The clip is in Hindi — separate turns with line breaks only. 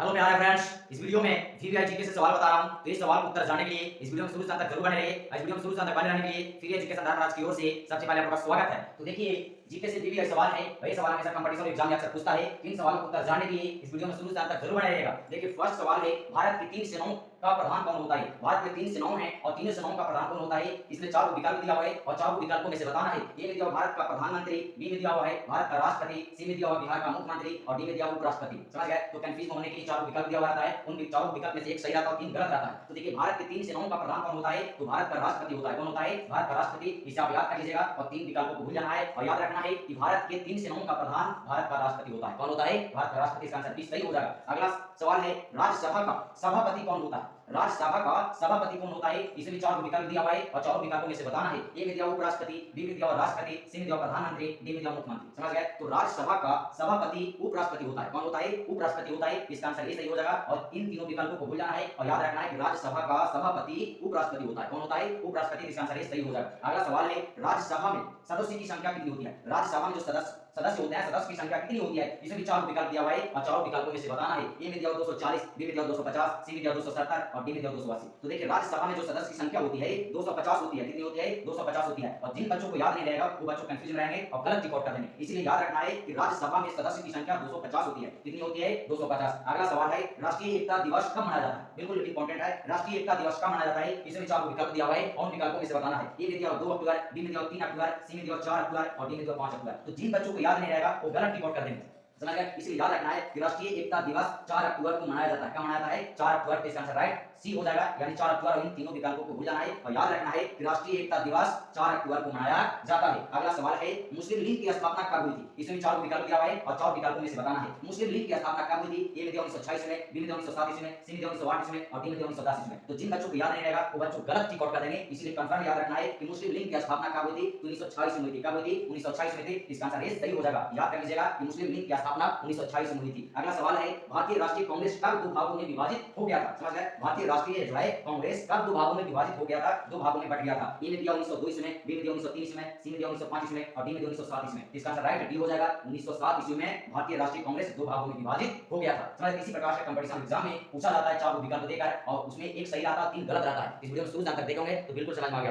हेलो प्यारे फ्रेंड्स, इस वीडियो में वीवीआई जीके से सवाल बता रहा हूं। तो इस सवाल को उत्तर जानने के लिए इस वीडियो में शुरू से अंत तक जरूर बने रहिए। इस वीडियो में शुरू से अंत तक बने रहने के लिए फ्री एजुकेशन धनराज की ओर से सबसे पहले आपका स्वागत है। तो देखिए, जीके से वीवीआई सवाल है, वही सवाल हमेशा कंपटीशन एग्जाम में अक्सर पूछता है। इन सवालों को उत्तर जानने के लिए इस वीडियो में शुरू से अंत तक जरूर बने रहिएगा। देखिए, फर्स्ट सवाल है, भारत की 3 सेनाओं का प्रधान कौन होता है? भारत में 3 सेनाओं हैं और तीनों सेनाओं का प्रधान कौन होता है? इसमें 4 विकल्प दिया हुआ है और 4 विकल्पों में से बताना है। ए में दिया हुआ भारत का प्रधानमंत्री, बी में दिया हुआ है भारत का राष्ट्रपति, सी में दिया हुआ बिहार का मुख्यमंत्री और डी में दिया हुआ उपराष्ट्रपति। समझ गए? तो कंफ्यूज होने के लिए 4 विकल्प दिया हुआ रहता है, उन 4 विकल्प में से एक सही रहता है और 3 गलत रहता है। तो देखिए, भारत के 3 सेनाओं का प्रधान कौन होता है? तो भारत का राष्ट्रपति होता है। कौन होता है? भारत का राष्ट्रपति। इसे आप याद कर लीजिएगा और 3 विकल्पों को भूल जाना है और याद रखना है कि भारत के 3 सेनाओं का प्रधान भारत का राष्ट्रपति होता है। कौन होता है? भारत का राष्ट्रपति। इसका आंसर बी सही हो जाएगा। अगला सवाल है, राज्यसभा का सभापति कौन होता है? राज्यसभा का सभापति कौन होता है? इसमें 4 विकल्प दिया हुआ है और 4 विकल्पों में से बताना है। ए में दिया हुआ उपराष्ट्रपति, बी में दिया हुआ राष्ट्रपति, सी में दिया हुआ प्रधानमंत्री, डी में दिया हुआ मुख्यमंत्री। समझ गए? तो राज्यसभा का सभापति उपराष्ट्रपति होता है। कौन होता है? उपराष्ट्रपति होता है। इसका आंसर ए सही हो जाएगा और इन तीनों विकल्पों को भूल जाना है और याद रखना है कि राज्यसभा का सभापति उपराष्ट्रपति होता है। कौन होता है? उपराष्ट्रपति। इसका आंसर ए सही हो जाएगा। अगला सवाल है, राज्यसभा में सदस्यों की संख्या कितनी होती है? राज्यसभा में जो सदस्य होते हैं, सदस्य की संख्या कितनी होती है? इसमें भी 4 विकल्प दिया हुआ है और 4 विकल्पों में से बताना है। ए में दिया हुआ 240, बी में दिया हुआ 250, सी में दिया हुआ 270 और डी में दिया हुआ 280। तो देखिए, राज्यसभा में जो सदस्य की संख्या होती है 250 होती है। कितनी होती है? 250 होती है। और जिन बच्चों को याद नहीं रहेगा वो बच्चों कंफ्यूजन रहेंगे और गलत रिकॉर्ड कर देंगे। इसलिए याद रखना है कि राज्यसभा में सदस्य की संख्या 250 होती है। कितनी होती है? 250। अगला सवाल है, राष्ट्रीय एकता दिवस कब मनाया जाता है? बिल्कुल इंपॉर्टेंट है। राष्ट्रीय एकता दिवस कब मनाया जाता है? इसमें 4 विकल्प दिया हुआ है और विकल्पों में से बताना है। ए में दिया हुआ 2 अक्टूबर, बी में दिया हुआ 3 अक्टूबर, सी में दिया हुआ 4 अक्टूबर और डी में दिया हुआ 5 अक्टूबर। तो जिन बच्चों को याद नहीं रहेगा वो गलत रिकॉर्ड कर देंगे। समझ गए? इसलिए याद रखना है कि राष्ट्रीय एकता दिवस 4 अक्टूबर को मनाया जाता है। कब मनाया जाता है? 4 अक्टूबर। तो इसका आंसर राइट सी हो जाएगा, यानी 4 अक्टूबर। और इन तीनों विकल्पों को भूल जाना है और याद रखना है कि राष्ट्रीय एकता दिवस 4 अक्टूबर को मनाया जाता है। अगला सवाल है, मुस्लिम लीग की स्थापना कब हुई थी? इसमें 4 विकल्प दिया हुआ है और 4 विकल्पों में से बताना है। मुस्लिम लीग की स्थापना कब हुई थी? ए में दिया 1926 में, बी में दिया 1907 में, सी में दिया 1908 में और डी में दिया 1910 में। तो जिन बच्चों को याद नहीं रहेगा वो बच्चों गलत रिकॉर्ड कर देंगे। इसलिए कंफर्म याद रखना है कि मुस्लिम लीग की स्थापना कब हुई थी? तो 1926 में हुई थी। कब हुई थी? 1926 में थी। इसका आंसर ए सही हो जाएगा। याद कर लीजिएगा कि मुस्लिम लीग की स्थापना 1926 में हुई थी। अगला सवाल है, भारतीय राष्ट्रीय कांग्रेस कब 2 भागों में विभाजित हो गया था? समझ गए? भारतीय राष्ट्रीय जो है कांग्रेस कब 2 भागों में विभाजित हो गया था? 2 भागों में बट गया था। ए में दिया 1902 में, बी में दिया 1930 में, सी में दिया 1905 में और डी में दिया 1907 में। इसका आंसर राइट डी हो जाएगा। 1907 ईस्वी में भारतीय राष्ट्रीय कांग्रेस 2 भागों में विभाजित हो गया था। समझ? इसी प्रकार से कंपटीशन एग्जाम में पूछा जाता है 4 विकल्प देकर और उसमें एक सही रहता है, 3 गलत रहता है। इस वीडियो में शुरू तक देखेंगे तो बिल्कुल समझ में आ गया।